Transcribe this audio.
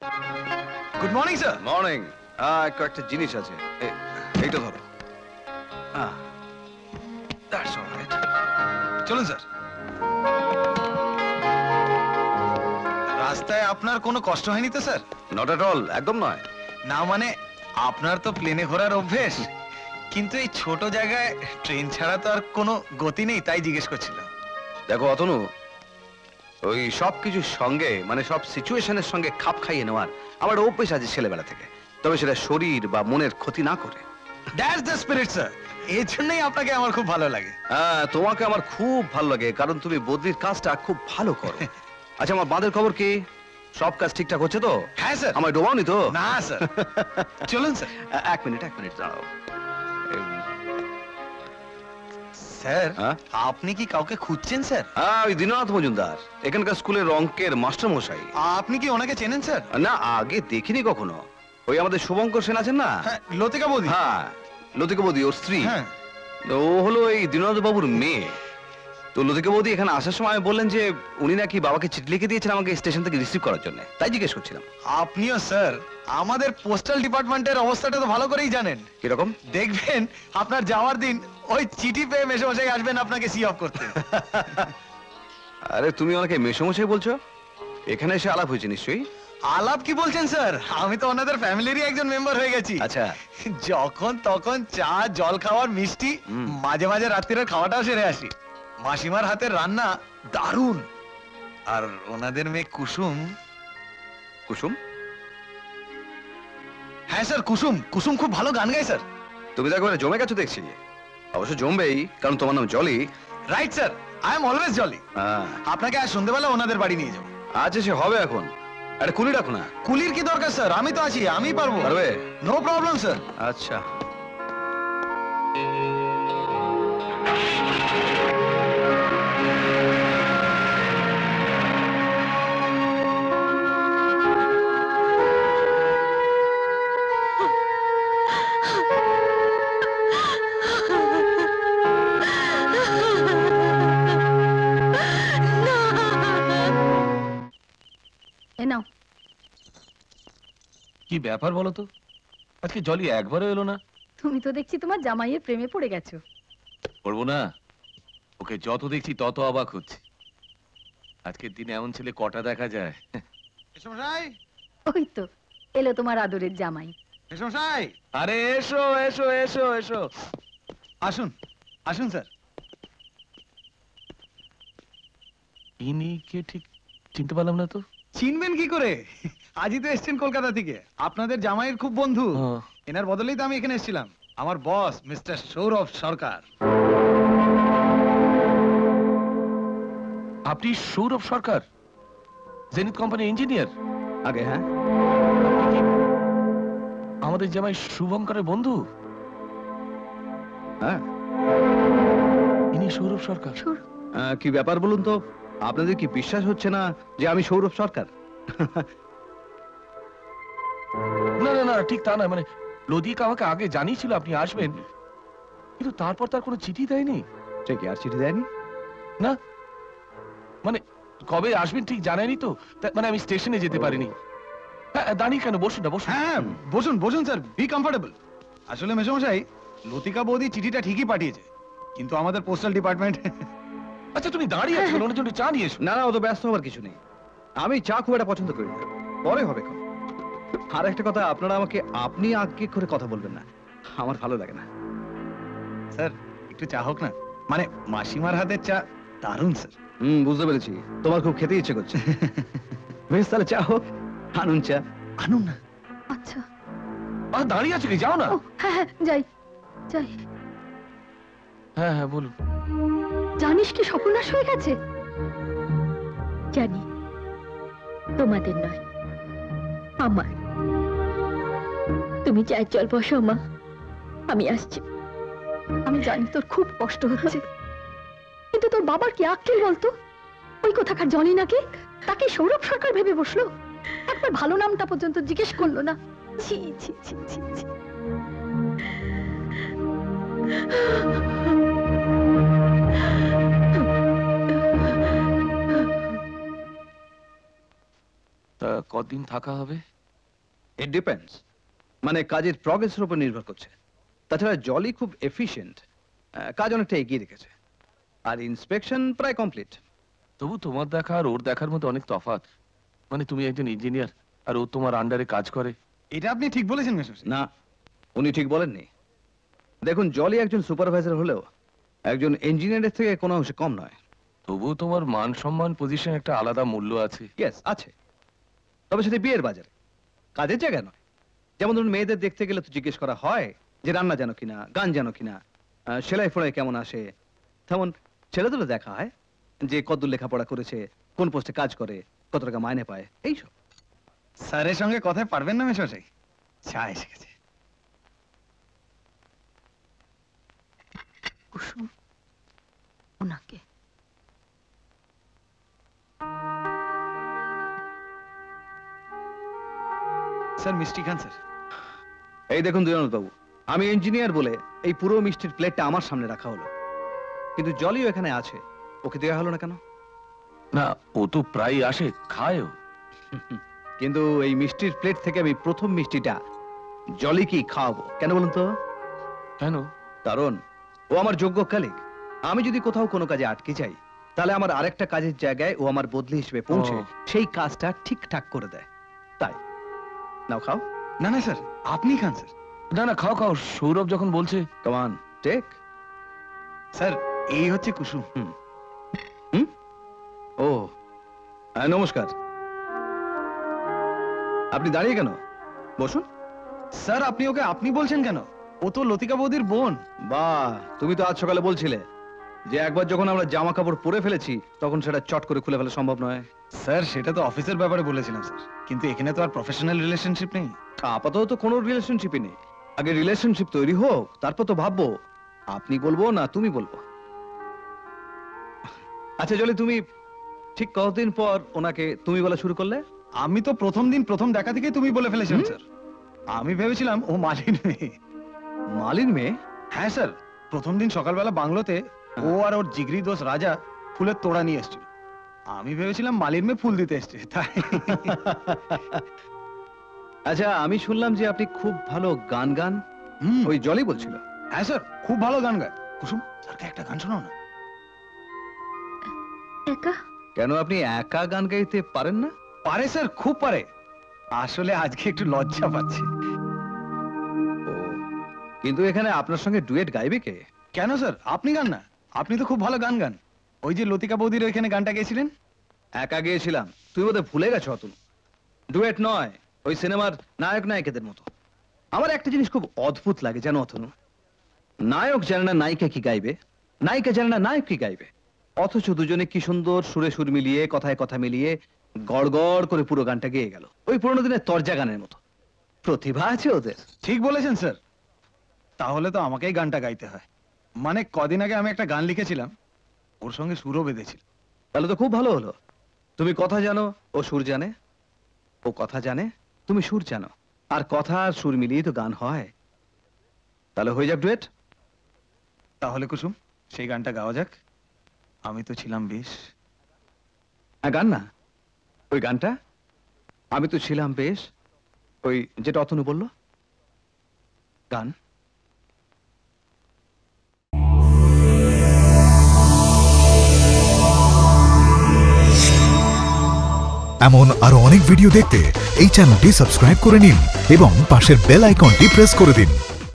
Good morning sir. Morning. কয়েকটা জিনিস আছে, এইটা ধরো। That's alright. চলুন স্যার। রাস্তায় আপনার কোনো কষ্ট হয়নি তো স্যার? নট এট অল, একদম নয়। না মানে আপনার তো প্লেনে ঘোরার অভ্যেস, কিন্তু এই ছোট জায়গায় ট্রেন ছাড়া তো আর কোনো গতি নেই, তাই জিজ্ঞেস করছিলাম। দেখো অতনু, ওই সব কিছুর সঙ্গে মানে সব সিচুয়েশনের সঙ্গে খাপ খাইয়ে নেওয়ার আমার অভ্যেস আছে ছেলেবেলা থেকে, তবে সেটা শরীর বা মনের ক্ষতি না করে। That's the spirit sir. এই জন্যই আপনাকে আমার খুব ভালো লাগে। হ্যাঁ, তোমাকে আমার খুব ভালো লাগে, কারণ তুমি বদলির কাজটা খুব ভালো করো। আচ্ছা, আমার বাঁধের খবর কি? সব কাজ ঠিকঠাক হচ্ছে তো? হ্যাঁ স্যার। আমায় ডোবাওনি তো? না স্যার। চলুন স্যার। এক মিনিট দাঁড়াও। স্যার, আপনি কি কাউকে খুঁজছেন স্যার? হ্যাঁ, ওই দীননাথ মজুমদার, এখানকার স্কুলের অঙ্কের মাস্টার মশাই। আপনি কি ওনাকে চেনেন স্যার? না, আগে দেখিনি কখনো। ওই আমাদের শুভঙ্কর সেন আছেন না? হ্যাঁ, লতিকা বৌদি। হ্যাঁ, লতিকা বৌদি ওর স্ত্রী। হ্যাঁ। ও হলো এই দীননাথ বাবুর মেয়ে। তো লতিকা বৌদি এখানে আসার সময় বললেন যে উনি নাকি বাবাকে চিঠি লিখে দিয়েছেন আমাকে স্টেশন থেকে রিসিভ করার জন্য, তাই জিজ্ঞেস করছিলাম। আপনিও স্যার আমাদের পোস্টাল ডিপার্টমেন্টের অবস্থাটা তো ভালো করেই জানেন। কিরকম? দেখবেন আপনার যাওয়ার দিন ওই চিঠি পেয়ে মেশোমশাই আসবেন আপনাকে সি অফ করতে। আরে তুমি ওনাকে মেশোমশাই বলছো? এখানে এসে আলাপ হয়েছে নিশ্চয়ই? আলাপ কি বলছেন স্যার, আমি তো ওনাদের ফ্যামিলিরই একজন মেম্বার হয়ে গেছি। আচ্ছা। যখন তখন চা, জল খাওয়ার, মিষ্টি, মাঝে মাঝে রাত্রির খাওয়াটাও সেরে আসি। মাসিমার হাতের রান্না দারুণ। আর ওনাদের মেয়ে কুসুম। কুসুম? হ্যাঁ স্যার, কুসুম। কুসুম খুব ভালো গান গায় স্যার। তুমি তো একবারে জমে গেছো দেখছি। অবশ্য জমবেই, কারণ তোমার নাম Jolly. Right sir, I am always jolly. আপনাকে আজ সন্ধ্যেবেলা ওনাদের বাড়ি নিয়ে যাবো। আচ্ছা, সে হবে এখন। আরে কুলি রাখো না। কুলির কি দরকার স্যার, আমি তো আছি, আমি পারবো। পারবে? No problem sir. আচ্ছা। নাও। কি ব্যাপার বলো তো, আজকে জলি একবারও এলো না? তুমি তো দেখছি তোমার জামাইয়ের প্রেমে পড়ে গেছো। পড়বো না? ওকে যত দেখছি তত অবাক হচ্ছে। আজকের দিনে এমন ছেলে কটা দেখা যায়। মেশোমশাই, ওই তো এলো তোমার আদরের জামাই। মেশোমশাই, আরে এসো এসো এসো এসো। আসুন আসুন স্যার। ইনি কে ঠিক চিনতে পারলাম না তো। চিনবেন কি করে, আজই তো এসেছেন কলকাতা থেকে। আপনাদের জামাইয়ের খুব বন্ধু। এনার বদলেই তো আমি এখানে এসেছিলাম। আমার বস মিস্টার সৌরভ সরকার। আপনি সৌরভ সরকার, জেনিথ কোম্পানি ইঞ্জিনিয়ার? আগে হ্যাঁ। আমাদের জামাই শুভঙ্করের বন্ধু? হ্যাঁ। ইনি সৌরভ সরকার? কি ব্যাপার বলুন তো, আপনাদের কি বিশ্বাস হচ্ছে না যে আমি সৌরভ সরকার? না না না, ঠিক তা না। মানে লদিকা আমাকে আগে জানিয়েছিল আপনি আসবেন, কিন্তু তারপর তার কোনো চিঠি দেয়নি। সে কি আর চিঠি দেয়নি? না মানে কবে আসবেন ঠিক জানায়নি তো, মানে আমি স্টেশনে যেতে পারিনি। দাঁড়িয়ে কেন, বসুন না বসুন। হ্যাঁ বসুন বসুন স্যার, বি কমফোর্টেবল। আসলে মেশোমশাই, লতিকা বৌদি চিঠিটা ঠিকই পাঠিয়েছে, কিন্তু আমাদের পোস্টাল ডিপার্টমেন্ট। আচ্ছা তুমি দাঁড়িয়ে আছো, ওনার জন্য চা নিয়ে এসো। না না, অত ব্যস্ত হওয়ার কিছু নেই। আমি চা খুব একটা পছন্দ করি না, পরে হবে। আর একটা কথা, আপনারা আমাকে আপনি আগে করে কথা বলবেন না, আমার ভালো লাগে না। স্যার একটু চা হোক না, মানে মাসিমার হাতের চা দারুণ স্যার। বুঝতে পেরেছি, তোমার খুব খেতে ইচ্ছে করছে। বেশ, তাহলে চা হোক। আনুন চা। আনুন না। আচ্ছা। দাঁড়িয়ে আছো কি, যাও না। হ্যাঁ হ্যাঁ, যাই যাই। হ্যাঁ হ্যাঁ বলুন। জানিস কি সর্বনাশ হয়ে গেছে? জানি, তোমাদের নয় আমার। তুমি চায়ের জল বসো মা, আমি আসছি। আমি জানি তোর খুব কষ্ট হচ্ছে, কিন্তু তোর বাবার কি আক্কেল বলতো? ওই কোথাকার জলি নাকি তাকে সৌরভ সরকার ভেবে বসলো, একবার ভালো নামটা পর্যন্ত জিজ্ঞেস করলো না। ছি ছি ছি ছি ছি। তা কতদিন থাকা হবে? ইট ডিপেন্ডস, মানে কাজের প্রগ্রেসের উপর নির্ভর করছে। তাছাড়া জলি খুব এফিশিয়েন্ট, কাজ অনেকটা এগিয়ে রেখেছে, আর ইন্সপেকশন প্রায় কমপ্লিট। তবু তোমার দেখা আর ওর দেখার মধ্যে অনেক তফাৎ। মানে তুমি একজন ইঞ্জিনিয়ার আর ও তোমার আন্ডারে কাজ করে। এটা আপনি ঠিক বলেছেন মেশামশাই। না, উনি ঠিক বলেননি। দেখুন, জলি একজন সুপারভাইজার হলেও একজন ইঞ্জিনিয়ারের থেকে কোনো অংশে কম নয়। তবুও তোমার মান সম্মান পজিশন একটা আলাদা মূল্য আছে। ইয়েস, আছে, তবে সেটা বিয়ের বাজারে, কাজের জায়গা নয়। যেমন ধরুন, মেয়েদের দেখতে গেলে তো জিজ্ঞেস করা হয় যে রান্না জানো কিনা, গান জানো কিনা, সেলাই ফোড়াই কেমন আসে। তেমন ছেলেদেরও দেখা হয় যে কতদূর লেখাপড়া করেছে, কোন পোস্টে কাজ করে, কত টাকা মাইনে পায়, এইসব। স্যারের সঙ্গে কথায় পারবেন না মেশামশাই? চা এসে গেছে। কুসুম, ওনাকে স্যার মিষ্টি খান স্যার। এই দেখুন দীননাথ বাবু, আমি ইঞ্জিনিয়ার বলে এই পুরো মিষ্টির প্লেটটা আমার সামনে রাখা হলো, কিন্তু জলিও এখানে আছে, ওকে দেওয়া হলো না কেন? না, ও তো প্রায় আসে, খায়ও। কিন্তু এই মিষ্টির প্লেট থেকে আমি প্রথম মিষ্টিটা জলি কি খাওয়াবো কেন বলুন তো? কেন? কারণ ও আমার যোগ্য কালিগ। আমি যদি কোথাও কোনো কাজে আটকে যাই, তাহলে আমার আরেকটা কাজের জায়গায় ও আমার বদলি হিসেবে পৌঁছে সেই কাজটা ঠিকঠাক করে দেয়। তাই নাও, খাও। না না স্যার, আপনি খান স্যার। না না, খাও খাও, সৌরভ যখন বলছে। Come on, take. স্যার, এই হচ্ছে কুসুম। ও নমস্কার। আপনি দাঁড়িয়ে কেন? বসুন। স্যার, আপনি ওকে আপনি বলছেন কেন? ও তো লতিকা বৌদির বোন। বাহ, তুমি তো আজ সকালে বলছিলে যে একবার যখন আমরা জামা কাপড় পরে ফেলেছি তখন সেটা চট করে খুলে ফেলা সম্ভব নয়। স্যার, সেটা তো অফিসের ব্যাপারে বলেছিলাম স্যার, কিন্তু এখানে তো আর প্রফেশনাল রিলেশনশিপ নেই। আপাতত তো কোনো রিলেশনশিপই নেই। আগে রিলেশনশিপ তৈরি হোক, তারপর তো ভাববো আপনি বলবো না তুমি বলবো। আচ্ছা জলি, তুমি ঠিক কতদিন পর ওনাকে তুমি বলা শুরু করলে? আমি তো প্রথম দিন প্রথম দেখা থেকে তুমি বলে ফেলেছিলাম স্যার। আমি ভেবেছিলাম ও মালির মেয়ে। মালির মেয়ে? হ্যাঁ স্যার, প্রথম দিন সকালবেলা বাংলোতে ও আর ওর জিগরি দোষ রাজা ফুলের তোড়া নিয়ে এসেছিল। আমি ভেবেছিলাম মালির মেয়ে ফুল দিতে এসছে, তাই। আচ্ছা, আমি শুনলাম যে আপনি খুব ভালো গান গান। ওই জলি বলছিল। হ্যাঁ স্যার, খুব ভালো গান গায়। কুসুম, স্যারকে একটা গান শোনাও না। একা? কেন, আপনি একা গান গাইতে পারেন না? পারে স্যার, খুব পারে। আসলে আজকে একটু লজ্জা পাচ্ছে। ও, কিন্তু এখানে আপনার সঙ্গে ডুয়েট গাইবে কে? কেন স্যার, আপনি গান না? আপনি তো খুব ভালো গান গান। ওই যে লতিকা বৌদির ওইখানে গানটা গেয়েছিলেন। একা গেয়েছিলাম? তুই বোধহয় ভুলে গেছো অতুল। ডুয়েট নয়, ওই সিনেমার নায়ক নায়িকাদের মতো। আমার একটা জিনিস খুব অদ্ভুত লাগে জানো অতনু, নায়ক জানে না নায়িকা কি গাইবে, নায়িকা জানে না নায়ক কি গাইবে, অথচ দুজনে কি সুন্দর সুরে সুর মিলিয়ে কথায় কথা মিলিয়ে গড় গড় করে পুরো গানটা গেয়ে গেল, ওই পুরোনো দিনের তরজা গানের মতো। প্রতিভা আছে ওদের। ঠিক বলেছেন স্যার। তাহলে তো আমাকেই গানটা গাইতে হয়। মানে কদিন আগে আমি একটা গান লিখেছিলাম, ওর সঙ্গে সুরও বেঁধেছিল। তাহলে তো খুব ভালো হলো। তুমি কথা জানো, ও সুর জানে। ও কথা জানে, তুমি সুর জানো, আর কথা আর সুর মিলিয়ে তো গান হয়। তাহলে হয়ে যাক ডুয়েট। তাহলে কুসুম, সেই গানটা গাওয়া যাক। আমি তো ছিলাম বেশ। হ্যাঁ, গান না, ওই গানটা আমি তো ছিলাম বেশ, ওই যেটা অতনু বলল, গান। এমন আরো অনেক ভিডিও দেখতে এই চ্যানেলটি সাবস্ক্রাইব করে নিন এবং পাশের বেল আইকনটি প্রেস করে দিন।